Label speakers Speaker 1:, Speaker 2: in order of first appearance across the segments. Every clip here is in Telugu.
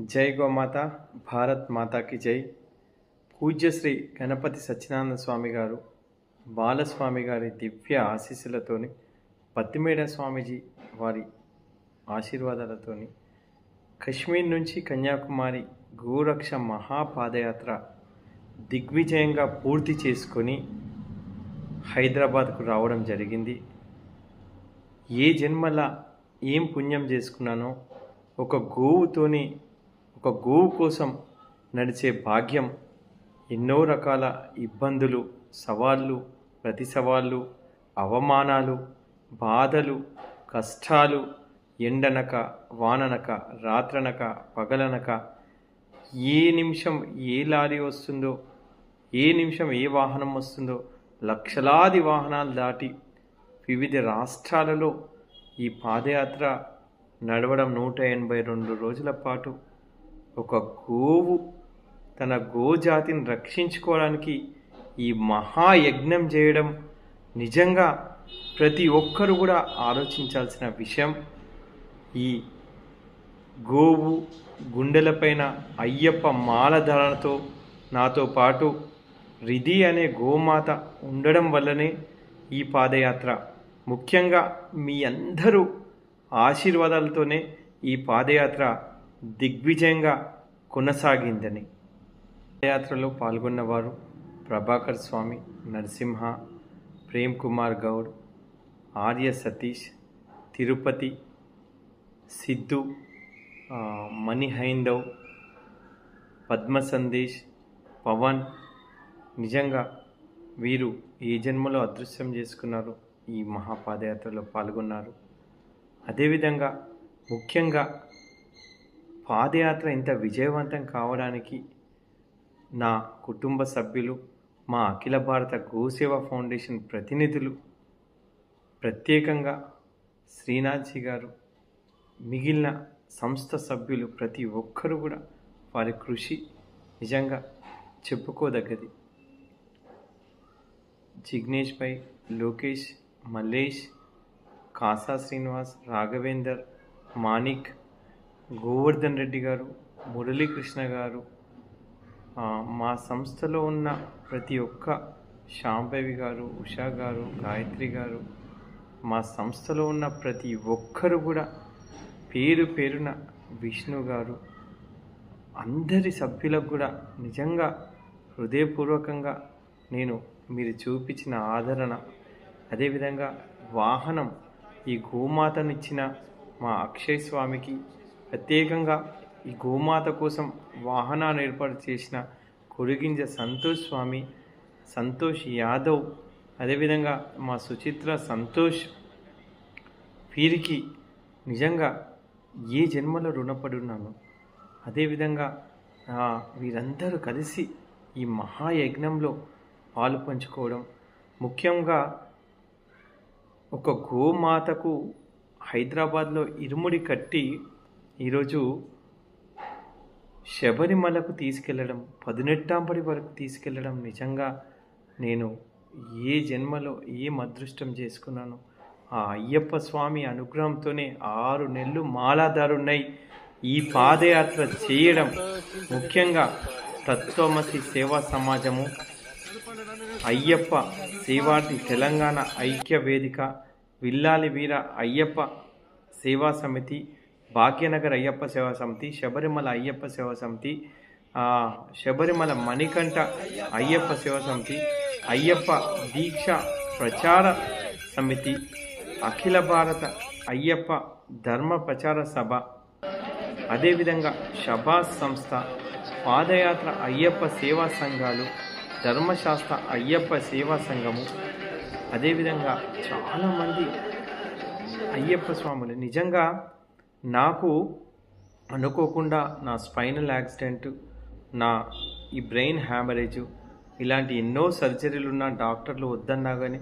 Speaker 1: జై గోమాత, భారత్ మాతాకి జై. పూజ్యశ్రీ గణపతి సత్యనారాయణ స్వామి గారు, బాలస్వామి గారి దివ్య ఆశీస్సులతోని, పత్తిమేడ స్వామీజీ వారి ఆశీర్వాదాలతోని కశ్మీర్ నుంచి కన్యాకుమారి గోరక్ష మహాపాదయాత్ర దిగ్విజయంగా పూర్తి చేసుకొని హైదరాబాద్కు రావడం జరిగింది. ఏ జన్మల ఏం పుణ్యం చేసుకున్నానో, ఒక గోవు కోసం నడిచే భాగ్యం, ఎన్నో రకాల ఇబ్బందులు, సవాళ్ళు, ప్రతి సవాళ్ళు, అవమానాలు, బాధలు, కష్టాలు, ఎండనక వాననక రాత్రనక పగలనక, ఏ నిమిషం ఏ లారీ వస్తుందో, ఏ నిమిషం ఏ వాహనం వస్తుందో, లక్షలాది వాహనాలు దాటి వివిధ రాష్ట్రాలలో ఈ పాదయాత్ర నడవడం 182 రోజుల పాటు ఒక గోవు తన గోజాతిని రక్షించుకోవడానికి ఈ మహాయజ్ఞం చేయడం నిజంగా ప్రతి ఒక్కరు కూడా ఆలోచించాల్సిన విషయం. ఈ గోవు గుండెలపైన అయ్యప్ప మాలధారణతో నాతో పాటు రిధి అనే గోమాత ఉండడం వల్లనే ఈ పాదయాత్ర, ముఖ్యంగా మీ అందరూ ఆశీర్వాదాలతోనే ఈ పాదయాత్ర దిగ్విజయంగా కొనసాగిందని. పాదయాత్రలో పాల్గొన్నవారు ప్రభాకర్ స్వామి, నరసింహ, ప్రేమ్ కుమార్ గౌడ్, ఆర్య సతీష్, తిరుపతి, సిద్ధు, మణి హైందవ్, పద్మ సందేశ్, పవన్. నిజంగా వీరు ఏ జన్మలో అదృశ్యం చేసుకున్నారు, ఈ మహాపాదయాత్రలో పాల్గొన్నారు. అదేవిధంగా ముఖ్యంగా పాదయాత్ర ఇంత విజయవంతం కావడానికి నా కుటుంబ సభ్యులు, మా అఖిల భారత గోసేవ ఫౌండేషన్ ప్రతినిధులు, ప్రత్యేకంగా శ్రీనాథ్జీ గారు, మిగిలిన సంస్థ సభ్యులు ప్రతి ఒక్కరు కూడా వారి కృషి నిజంగా చెప్పుకోదగ్గది. జిగ్నేష్ భాయ్, లోకేష్, మల్లేష్, కాసా శ్రీనివాస్, రాఘవేందర్, మాణిక్, గోవర్ధన్ రెడ్డి గారు, మురళీకృష్ణ గారు, మా సంస్థలో ఉన్న ప్రతి ఒక్క శాంభవి గారు, ఉషా గారు, గాయత్రి గారు, మా సంస్థలో ఉన్న ప్రతి ఒక్కరు కూడా పేరు పేరున, విష్ణు గారు, అందరి సభ్యులకు కూడా నిజంగా హృదయపూర్వకంగా నేను మీరు చూపించిన ఆదరణ, అదేవిధంగా వాహనం ఈ గోమాతనిచ్చిన మా అక్షయ్ స్వామికి, ప్రత్యేకంగా ఈ గోమాత కోసం వాహనాన్ని ఏర్పాటు చేసిన కొరిగింజ సంతోష్ స్వామి, సంతోష్ యాదవ్, అదేవిధంగా మా సుచిత్ర సంతోష్, వీరికి నిజంగా ఏ జన్మలో రుణపడి ఉన్నాను. అదేవిధంగా వీరందరూ కలిసి ఈ మహాయజ్ఞంలో పాలు పంచుకోవడం, ముఖ్యంగా ఒక గోమాతకు హైదరాబాద్లో ఇరుముడి కట్టి ఈరోజు శబరిమలకు తీసుకెళ్ళడం, 18 వరకు తీసుకెళ్ళడం, నిజంగా నేను ఏ జన్మలో ఏం అదృష్టం చేసుకున్నాను. ఆ అయ్యప్ప స్వామి అనుగ్రహంతోనే 6 నెలలు మాలాదారున్నై ఈ పాదయాత్ర చేయడం, ముఖ్యంగా తత్వమసి సేవా సమాజము, అయ్యప్ప సేవార్థి తెలంగాణ ఐక్య వేదిక, విల్లాలి వీర అయ్యప్ప సేవా సమితి, భాగ్యనగర్ అయ్యప్ప సేవా సమితి, శబరిమల అయ్యప్ప సేవా సమితి, శబరిమల మణికంఠ అయ్యప్ప సేవా సమితి, అయ్యప్ప దీక్ష ప్రచార సమితి, అఖిల భారత అయ్యప్ప ధర్మ ప్రచార సభ, అదేవిధంగా షబాస్ సంస్థ, పాదయాత్ర అయ్యప్ప సేవా సంఘాలు, ధర్మశాస్త్ర అయ్యప్ప సేవా సంఘము, అదేవిధంగా చాలామంది అయ్యప్ప స్వాములు. నిజంగా నాకు అనుకోకుండా నా స్పైనల్ యాక్సిడెంట్, నా ఈ బ్రెయిన్ హ్యామరేజు, ఇలాంటి ఎన్నో సర్జరీలు ఉన్న డాక్టర్లు వద్దన్నా కానీ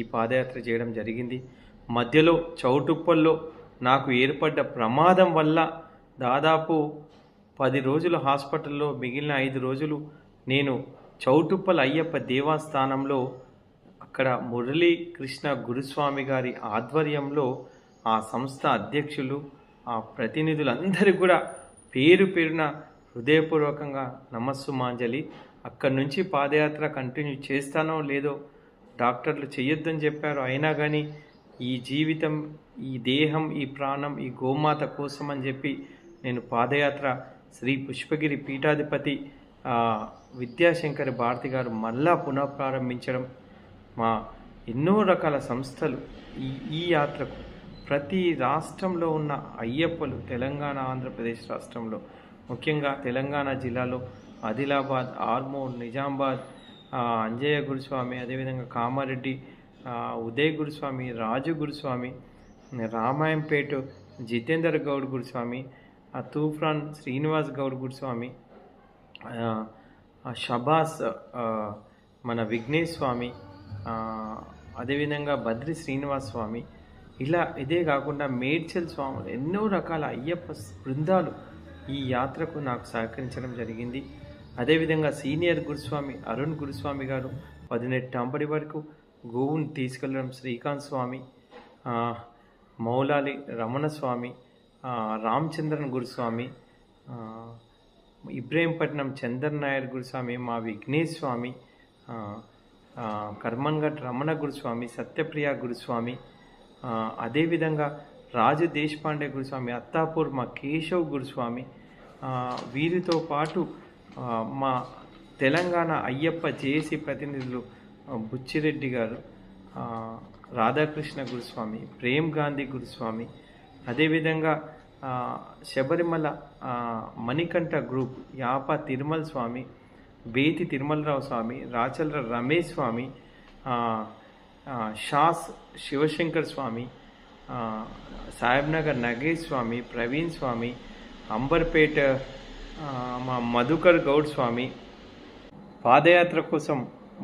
Speaker 1: ఈ పాదయాత్ర చేయడం జరిగింది. మధ్యలో చౌటుప్పల్లో నాకు ఏర్పడ్డ ప్రమాదం వల్ల దాదాపు 10 రోజులు హాస్పిటల్లో, మిగిలిన 5 రోజులు నేను చౌటుప్పల్ అయ్యప్ప దేవస్థానంలో, అక్కడ మురళీకృష్ణ గురుస్వామి గారి ఆధ్వర్యంలో ఆ సంస్థ అధ్యక్షులు, ఆ ప్రతినిధులందరికీ కూడా పేరు పేరున హృదయపూర్వకంగా నమస్సుమాంజలి. అక్కడి నుంచి పాదయాత్ర కంటిన్యూ చేస్తానో లేదో డాక్టర్లు చెయ్యొద్దని చెప్పారు. అయినా కానీ ఈ జీవితం, ఈ దేహం, ఈ ప్రాణం, ఈ గోమాత కోసం అని చెప్పి నేను పాదయాత్ర శ్రీ పుష్పగిరి పీఠాధిపతి విద్యాశంకర్ భారతి గారు మళ్ళా పునఃప్రారంభించడం, మా ఎన్నో రకాల సంస్థలు ఈ యాత్రకు ప్రతి రాష్ట్రంలో ఉన్న అయ్యప్పలు, తెలంగాణ, ఆంధ్రప్రదేశ్ రాష్ట్రంలో ముఖ్యంగా తెలంగాణ జిల్లాలో ఆదిలాబాద్, ఆర్మూర్, నిజామాబాద్, అంజయ్య గురుస్వామి, అదేవిధంగా కామారెడ్డి, ఉదయ్ గురుస్వామి, రాజు గురుస్వామి, రామాయంపేట జితేందర్ గౌడ్ గురుస్వామి, తూఫ్రాన్ శ్రీనివాస్ గౌడ్ గురుస్వామి, షబాస్ మన విఘ్నేష్ స్వామి, అదేవిధంగా బద్రి శ్రీనివాస్ స్వామి, ఇదే కాకుండా మేడ్చల్ స్వాములు, ఎన్నో రకాల అయ్యప్ప బృందాలు ఈ యాత్రకు నాకు సహకరించడం జరిగింది. అదేవిధంగా సీనియర్ గురుస్వామి అరుణ్ గురుస్వామి గారు 18 టాంబడి వరకు గోవుని తీసుకెళ్ళడం, శ్రీకాంత్ స్వామి, మౌలాలి రమణస్వామి, రామచంద్రన్ గురుస్వామి, ఇబ్రహీంపట్నం చందర్ నాయర్ గురుస్వామి, మా విఘ్నేష్ స్వామి, కర్మన్ఘట్ రమణ గురుస్వామి, సత్యప్రియ గురుస్వామి, అదేవిధంగా రాజు దేశపాండే గురుస్వామి, అత్తాపూర్ మా కేశవ్ గురుస్వామి, వీరితో పాటు మా తెలంగాణ అయ్యప్ప జేఏసీ ప్రతినిధులు బుచ్చిరెడ్డి గారు, రాధాకృష్ణ గురుస్వామి, ప్రేమ్ గాంధీ గురుస్వామి, అదేవిధంగా శబరిమల మణికంఠ గ్రూప్ యాప తిరుమల స్వామి, బేతి తిరుమలరావు స్వామి, రాచల్ర రమేష్ స్వామి, షాస్ శివశంకర్ స్వామి, సాహెబ్నగర్ నగేష్ స్వామి, ప్రవీణ్ స్వామి, అంబర్పేట మా మధుకర్ గౌడ్ స్వామి. పాదయాత్ర కోసం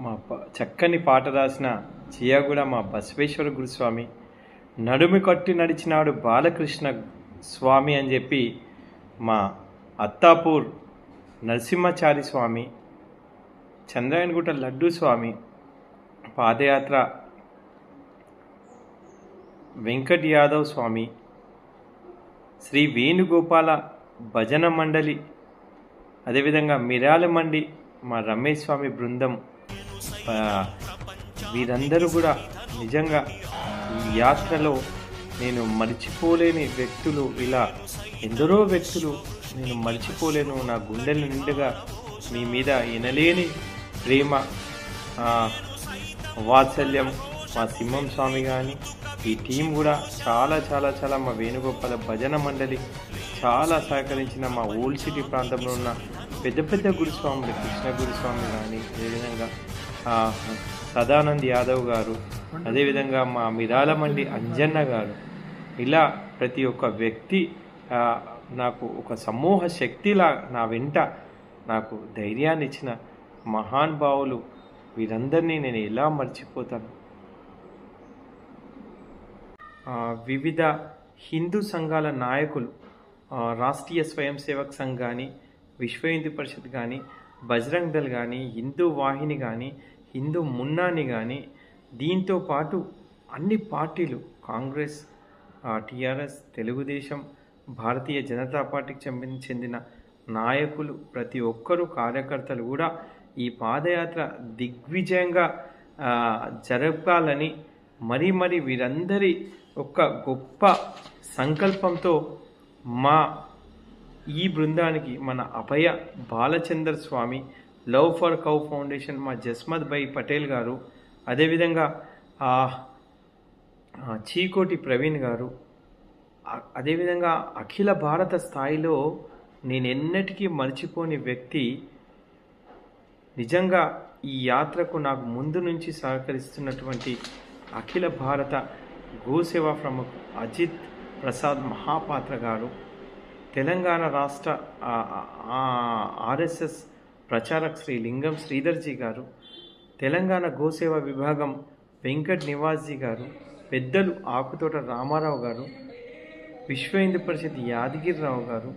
Speaker 1: మా చక్కని పాట రాసిన చియాగూడ మా బసవేశ్వర గురుస్వామి, నడుమి కట్టి నడిచినాడు బాలకృష్ణ స్వామి అని చెప్పి మా అత్తాపూర్ నరసింహాచారి స్వామి, చంద్రాయణగుట్ట లడ్డూ స్వామి, పాదయాత్ర వెంకట్ యాదవ్ స్వామి, శ్రీ వేణుగోపాల భజన మండలి, అదేవిధంగా మిరాల మండి మా రమేష్ స్వామి బృందం, వీరందరూ కూడా నిజంగా ఈ యాత్రలో నేను మర్చిపోలేని వ్యక్తులు. ఇలా ఎందరో వ్యక్తులు నేను మర్చిపోలేను. నా గుండెల నిండుగా మీ మీద ఎనలేని ప్రేమ, వాత్సల్యం మా సింహం స్వామి కానీ ఈ టీం కూడా చాలా చాలా చాలా మా వేణుగోపాల భజన మండలి చాలా సహకరించిన మా ఓల్డ్ సిటీ ప్రాంతంలో ఉన్న పెద్ద పెద్ద గురుస్వాములు, కృష్ణ గురుస్వామి కానీ, అదేవిధంగా సదానంద్ యాదవ్ గారు, అదేవిధంగా మా మిరాలమండి అంజన్న గారు, ఇలా ప్రతి ఒక్క వ్యక్తి నాకు ఒక సమూహ శక్తిలా నా వెంట నాకు ధైర్యాన్ని ఇచ్చిన మహానుభావులు. వీరందరినీ నేను ఎలా మర్చిపోతాను. వివిధ హిందూ సంఘాల నాయకులు, రాష్ట్రీయ స్వయం సేవక్ సంఘ్ కానీ, విశ్వ హిందూ పరిషత్ కానీ, బజరంగ్ దళ్ కానీ, హిందూ వాహిని కానీ, హిందూ మున్నాని కానీ, దీంతో పాటు అన్ని పార్టీలు, కాంగ్రెస్, టీఆర్ఎస్, తెలుగుదేశం, భారతీయ జనతా పార్టీకి చెందిన నాయకులు, ప్రతి ఒక్కరూ కార్యకర్తలు కూడా ఈ పాదయాత్ర దిగ్విజయంగా జరపాలని మరి వీరందరి ఒక గొప్ప సంకల్పంతో మా ఈ బృందానికి మన అభయ బాలచందర్ స్వామి, లవ్ ఫర్ కౌ ఫౌండేషన్ మా జస్మత్ భాయ్ పటేల్ గారు, అదేవిధంగా చీకోటి ప్రవీణ్ గారు, అదేవిధంగా అఖిల భారత స్థాయిలో నేను ఎన్నటికీ మర్చిపోని వ్యక్తి, నిజంగా ఈ యాత్రకు నాకు ముందు నుంచి సహకరిస్తున్నటువంటి అఖిల భారత గోసేవా ప్రముఖ అజిత్ ప్రసాద్ మహాపాత్ర గారు, తెలంగాణ రాష్ట్ర ఆర్ఎస్ఎస్ ప్రచారక్ శ్రీ లింగం శ్రీధర్జీ గారు, తెలంగాణ గోసేవా విభాగం వెంకట్ నివాస్జీ గారు, పెద్దలు ఆకుతోట రామారావు గారు, విశ్వ హిందూ పరిషత్ యాదగిరిరావు గారు,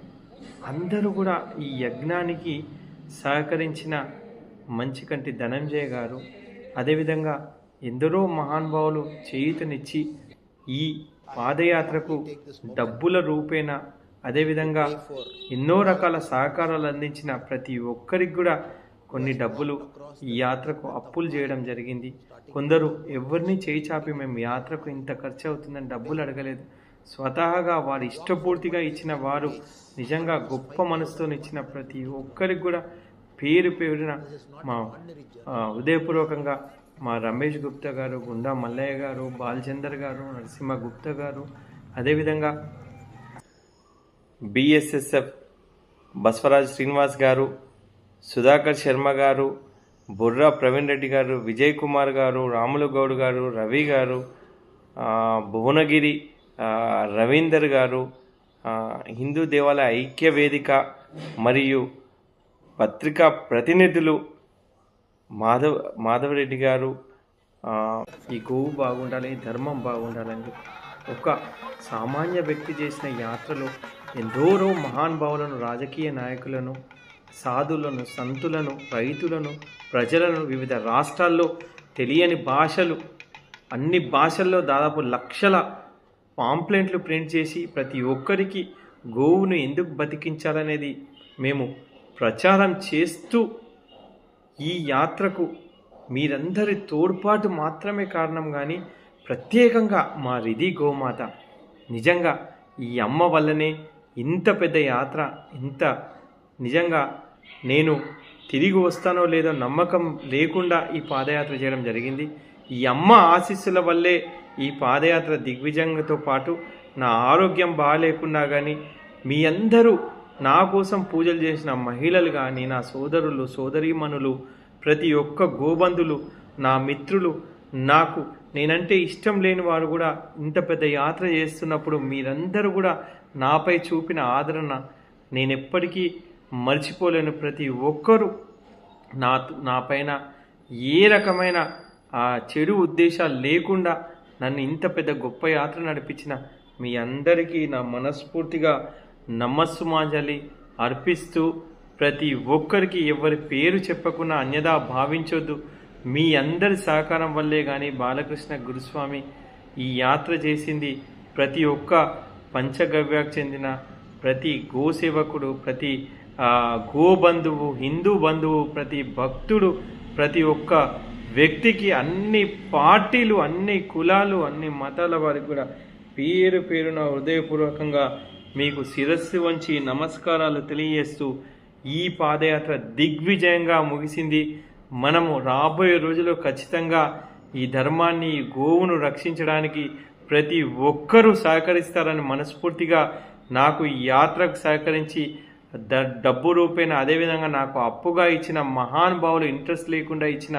Speaker 1: అందరూ కూడా ఈ యజ్ఞానికి సహకరించిన మంచికంటి ధనంజయ గారు, అదేవిధంగా ఎందరో మహానుభావులు చేయూతనిచ్చి ఈ పాదయాత్రకు డబ్బుల రూపేణ అదేవిధంగా ఎన్నో రకాల సహకారాలు అందించిన ప్రతి ఒక్కరికి కూడా కొన్ని డబ్బులు ఈ యాత్రకు అప్పులు చేయడం జరిగింది. కొందరు ఎవరిని చేయి చాపి మేము యాత్రకు ఇంత ఖర్చు అవుతుందని డబ్బులు అడగలేదు. స్వతహాగా వారు ఇష్టపూర్తిగా ఇచ్చిన వారు నిజంగా గొప్ప మనసుతో ఇచ్చిన ప్రతి ఒక్కరికి కూడా పేరు పేరున మా హృదయపూర్వకంగా మా రమేష్ గుప్తా గారు, గుండా మల్లయ్య గారు, బాలచందర్ గారు, నరసింహ గుప్తా గారు, అదేవిధంగా బిఎస్ఎస్ఎఫ్ బసవరాజ్ శ్రీనివాస్ గారు, సుధాకర్ శర్మ గారు, బుర్రా ప్రవీణ్ రెడ్డి గారు, విజయ్ కుమార్ గారు, రాములు గౌడ్ గారు, రవి గారు, భువనగిరి రవీందర్ గారు, హిందూ దేవాలయ ఐక్య వేదిక మరియు పత్రికా ప్రతినిధులు మాధవరెడ్డి గారు, ఈ గోవు బాగుండాలి, ధర్మం బాగుండాలని ఒక సామాన్య వ్యక్తి చేసిన యాత్రలో ఎందరో మహానుభావులను, రాజకీయ నాయకులను, సాధులను, సంతులను, రైతులను, ప్రజలను, వివిధ రాష్ట్రాల్లో తెలియని భాషలు, అన్ని భాషల్లో దాదాపు లక్షల పాంప్లెంట్లు ప్రింట్ చేసి ప్రతి ఒక్కరికి గోవును ఎందుకు బతికించాలనేది మేము ప్రచారం చేస్తూ ఈ యాత్రకు మీరందరి తోడ్పాటు మాత్రమే కారణం. కానీ ప్రత్యేకంగా మా రిధి గోమాత నిజంగా ఈ అమ్మ వల్లనే ఇంత పెద్ద యాత్ర, ఇంత నిజంగా నేను తిరిగి వస్తానో లేదో నమ్మకం లేకుండా ఈ పాదయాత్ర చేయడం జరిగింది. ఈ అమ్మ ఆశీస్సుల వల్లే ఈ పాదయాత్ర దిగ్విజయంతో పాటు నా ఆరోగ్యం బాగాలేకున్నా కానీ మీ అందరూ నా కోసం పూజలు చేసిన మహిళలు కానీ, నా సోదరులు, సోదరీమణులు, ప్రతి ఒక్క గోబంధులు, నా మిత్రులు, నాకు నేనంటే ఇష్టం లేని వారు కూడా ఇంత పెద్ద యాత్ర చేస్తున్నప్పుడు మీరందరూ కూడా నాపై చూపిన ఆదరణ నేను ఎప్పటికీ మర్చిపోలేను. ప్రతి ఒక్కరూ నా పైన ఏ రకమైన చెడు ఉద్దేశాలు లేకుండా నన్ను ఇంత పెద్ద గొప్ప యాత్ర నడిపించిన మీ అందరికీ నా మనస్ఫూర్తిగా నమస్సుమాంజలి అర్పిస్తూ, ప్రతి ఒక్కరికి ఎవరి పేరు చెప్పకుండా అన్యదా భావించొద్దు. మీ అందరి సహకారం వల్లే కానీ బాలకృష్ణ గురుస్వామి ఈ యాత్ర చేసింది. ప్రతి ఒక్క పంచగవ్యకు చెందిన ప్రతి గోసేవకుడు, ప్రతి గోబంధువు, హిందూ బంధువు, ప్రతి భక్తుడు, ప్రతి ఒక్క వ్యక్తికి, అన్ని పార్టీలు, అన్ని కులాలు, అన్ని మతాల వారికి కూడా పేరు పేరున హృదయపూర్వకంగా మీకు శిరస్సు వంచి నమస్కారాలు తెలియజేస్తూ ఈ పాదయాత్ర దిగ్విజయంగా ముగిసింది. మనము రాబోయే రోజుల్లో ఖచ్చితంగా ఈ ధర్మాన్ని, ఈ గోవును రక్షించడానికి ప్రతి ఒక్కరూ సహకరిస్తారని మనస్ఫూర్తిగా, నాకు ఈ యాత్రకు సహకరించి డబ్బు రూపేణ, అదేవిధంగా నాకు అప్పుగా ఇచ్చిన మహానుభావులు, ఇంట్రెస్ట్ లేకుండా ఇచ్చిన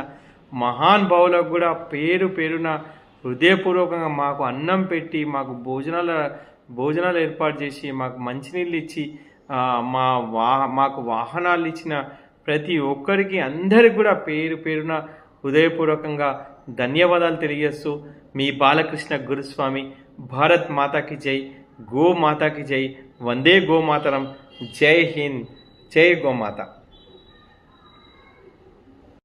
Speaker 1: మహానుభావులకు కూడా పేరు పేరున హృదయపూర్వకంగా మాకు అన్నం పెట్టి, మాకు భోజనాలు ఏర్పాటు చేసి, మాకు మంచినీళ్ళు ఇచ్చి, మాకు వాహనాలు ఇచ్చిన ప్రతి ఒక్కరికి, అందరికి కూడా పేరు పేరున హృదయపూర్వకంగా ధన్యవాదాలు తెలియజేస్తూ మీ బాలకృష్ణ గురుస్వామి. భారత్ మాతాకి జై, గో మాతాకి జై, వందే గోమాతరం, జై హింద్, జై గోమాత.